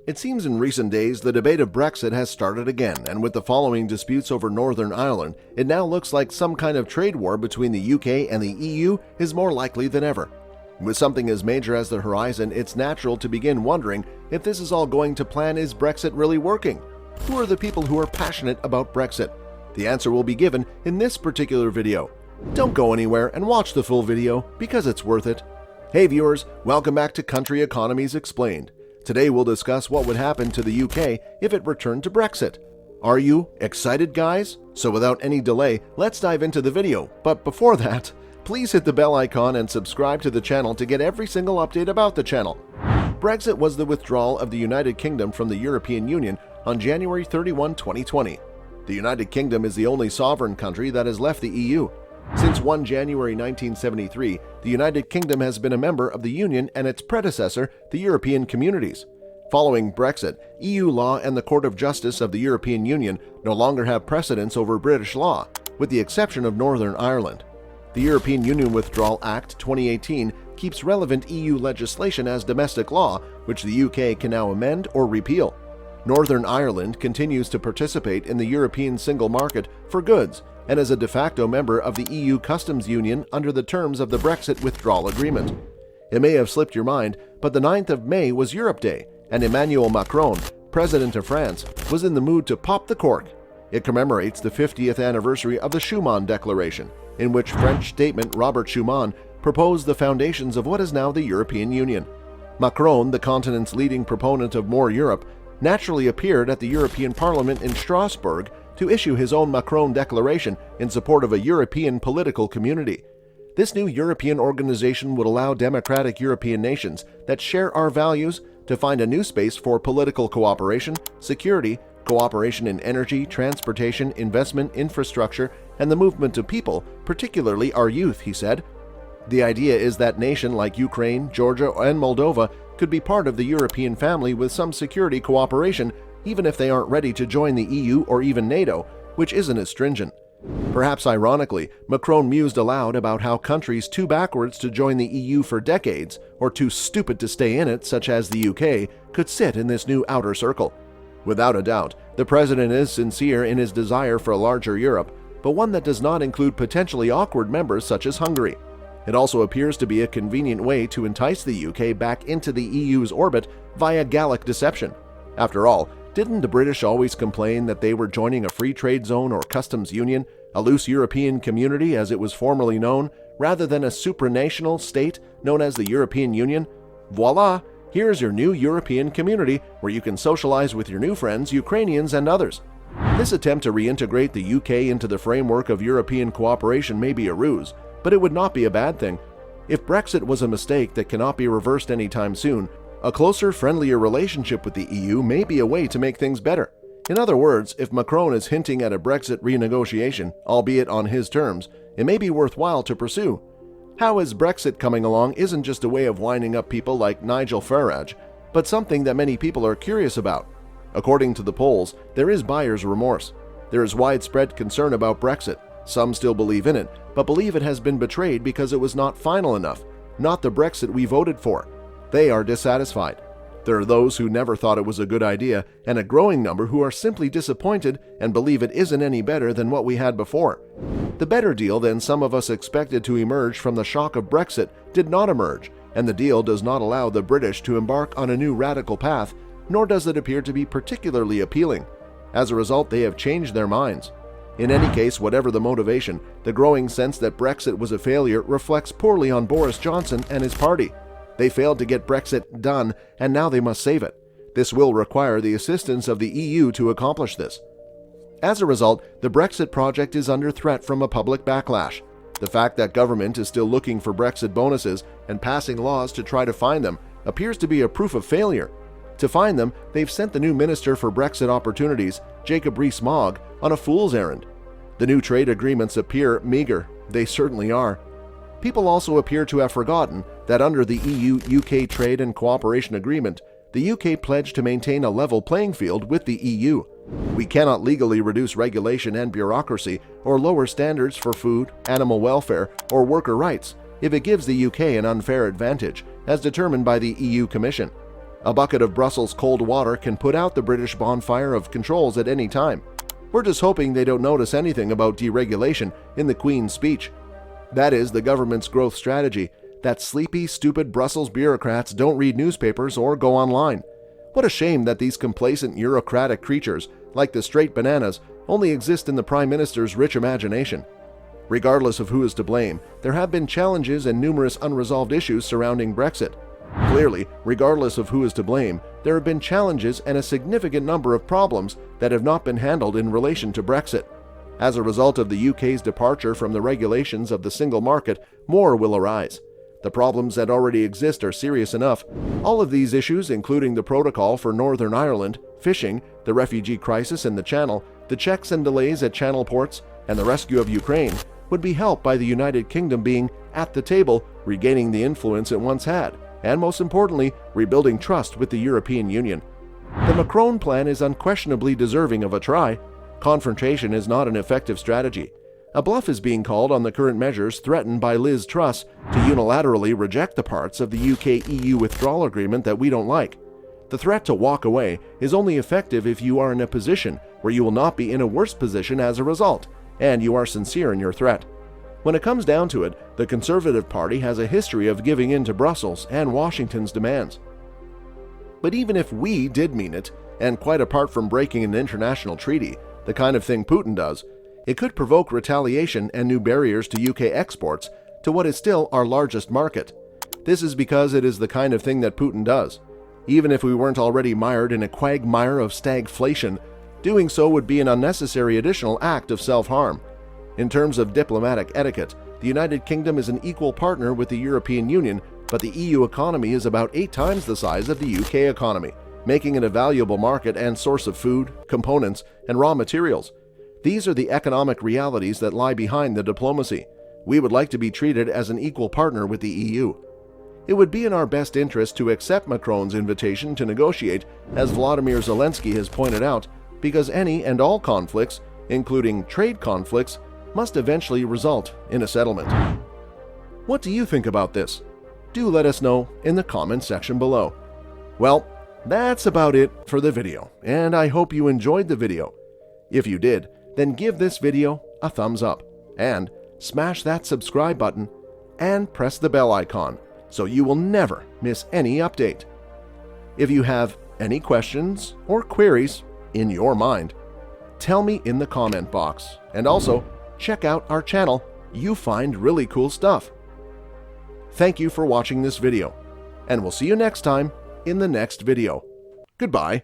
It seems in recent days the debate of Brexit has started again, and with the following disputes over Northern Ireland, it now looks like some kind of trade war between the UK and the EU is more likely than ever. With something as major as the horizon, it's natural to begin wondering if this is all going to plan. Is Brexit really working? Who are the people who are passionate about Brexit? The answer will be given in this particular video. Don't go anywhere and watch the full video because it's worth it. Hey viewers, welcome back to Country Economies Explained. Today we'll discuss what would happen to the UK if it returned to Brexit. Are you excited, guys? So without any delay, let's dive into the video. But before that, please hit the bell icon and subscribe to the channel to get every single update about the channel. Brexit was the withdrawal of the United Kingdom from the European Union on January 31, 2020. The United Kingdom is the only sovereign country that has left the EU. Since 1 January 1973, the United Kingdom has been a member of the Union and its predecessor, the European Communities. Following Brexit, EU law and the Court of Justice of the European Union no longer have precedence over British law, with the exception of Northern Ireland. The European Union Withdrawal Act 2018 keeps relevant EU legislation as domestic law, which the UK can now amend or repeal. Northern Ireland continues to participate in the European single market for goods and is a de facto member of the EU Customs Union under the terms of the Brexit Withdrawal Agreement. It may have slipped your mind, but the 9th of May was Europe Day, and Emmanuel Macron, President of France, was in the mood to pop the cork. It commemorates the 50th anniversary of the Schuman Declaration, in which French statesman Robert Schuman proposed the foundations of what is now the European Union. Macron, the continent's leading proponent of more Europe, naturally appeared at the European Parliament in Strasbourg to issue his own Macron Declaration in support of a European political community. This new European organization would allow democratic European nations that share our values to find a new space for political cooperation, security, cooperation in energy, transportation, investment, infrastructure, and the movement of people, particularly our youth, he said. The idea is that nations like Ukraine, Georgia, and Moldova could be part of the European family with some security cooperation, even if they aren't ready to join the EU or even NATO, which isn't as stringent. Perhaps ironically, Macron mused aloud about how countries too backwards to join the EU for decades, or too stupid to stay in it, such as the UK, could sit in this new outer circle. Without a doubt, the president is sincere in his desire for a larger Europe, but one that does not include potentially awkward members such as Hungary. It also appears to be a convenient way to entice the UK back into the EU's orbit via Gallic deception. After all, didn't the British always complain that they were joining a free trade zone or customs union, a loose European community as it was formerly known, rather than a supranational state known as the European Union? Voila! Here's your new European community where you can socialize with your new friends, Ukrainians and others. This attempt to reintegrate the UK into the framework of European cooperation may be a ruse, but it would not be a bad thing. If Brexit was a mistake that cannot be reversed anytime soon, a closer, friendlier relationship with the EU may be a way to make things better. In other words, if Macron is hinting at a Brexit renegotiation, albeit on his terms, it may be worthwhile to pursue. How is Brexit coming along isn't just a way of winding up people like Nigel Farage, but something that many people are curious about. According to the polls, there is buyer's remorse. There is widespread concern about Brexit. Some still believe in it, but believe it has been betrayed because it was not final enough, not the Brexit we voted for. They are dissatisfied. There are those who never thought it was a good idea, and a growing number who are simply disappointed and believe it isn't any better than what we had before. The better deal than some of us expected to emerge from the shock of Brexit did not emerge, and the deal does not allow the British to embark on a new radical path, nor does it appear to be particularly appealing. As a result, they have changed their minds. In any case, whatever the motivation, the growing sense that Brexit was a failure reflects poorly on Boris Johnson and his party. They failed to get Brexit done, and now they must save it. This will require the assistance of the EU to accomplish this. As a result, the Brexit project is under threat from a public backlash. The fact that government is still looking for Brexit bonuses and passing laws to try to find them appears to be a proof of failure. To find them, they've sent the new Minister for Brexit Opportunities, Jacob Rees-Mogg, on a fool's errand. The new trade agreements appear meager. They certainly are. People also appear to have forgotten that under the EU-UK Trade and Cooperation Agreement, the UK pledged to maintain a level playing field with the EU. We cannot legally reduce regulation and bureaucracy or lower standards for food, animal welfare, or worker rights if it gives the UK an unfair advantage, as determined by the EU Commission. A bucket of Brussels cold water can put out the British bonfire of controls at any time. We're just hoping they don't notice anything about deregulation in the Queen's speech. That is the government's growth strategy, that sleepy, stupid Brussels bureaucrats don't read newspapers or go online. What a shame that these complacent bureaucratic creatures, like the straight bananas, only exist in the Prime Minister's rich imagination. Regardless of who is to blame, there have been challenges and numerous unresolved issues surrounding Brexit. Clearly, regardless of who is to blame, there have been challenges and a significant number of problems that have not been handled in relation to Brexit. As a result of the UK's departure from the regulations of the single market, more will arise. The problems that already exist are serious enough. All of these issues, including the protocol for Northern Ireland, fishing, the refugee crisis in the Channel, the checks and delays at Channel ports, and the rescue of Ukraine, would be helped by the United Kingdom being at the table, regaining the influence it once had, and most importantly, rebuilding trust with the European Union. The Macron plan is unquestionably deserving of a try. Confrontation is not an effective strategy. A bluff is being called on the current measures threatened by Liz Truss to unilaterally reject the parts of the UK-EU withdrawal agreement that we don't like. The threat to walk away is only effective if you are in a position where you will not be in a worse position as a result, and you are sincere in your threat. When it comes down to it, the Conservative Party has a history of giving in to Brussels and Washington's demands. But even if we did mean it, and quite apart from breaking an international treaty, the kind of thing Putin does, it could provoke retaliation and new barriers to UK exports to what is still our largest market. This is because it is the kind of thing that Putin does. Even if we weren't already mired in a quagmire of stagflation, doing so would be an unnecessary additional act of self-harm. In terms of diplomatic etiquette, the United Kingdom is an equal partner with the European Union, but the EU economy is about 8 times the size of the UK economy, making it a valuable market and source of food, components, and raw materials. These are the economic realities that lie behind the diplomacy. We would like to be treated as an equal partner with the EU. It would be in our best interest to accept Macron's invitation to negotiate, as Vladimir Zelensky has pointed out, because any and all conflicts, including trade conflicts, must eventually result in a settlement. What do you think about this? Do let us know in the comments section below. Well, that's about it for the video, and I hope you enjoyed the video. If you did, then give this video a thumbs up, and smash that subscribe button, and press the bell icon so you will never miss any update. If you have any questions or queries in your mind, tell me in the comment box, and also check out our channel. You find really cool stuff. Thank you for watching this video, and we'll see you next time in the next video. Goodbye.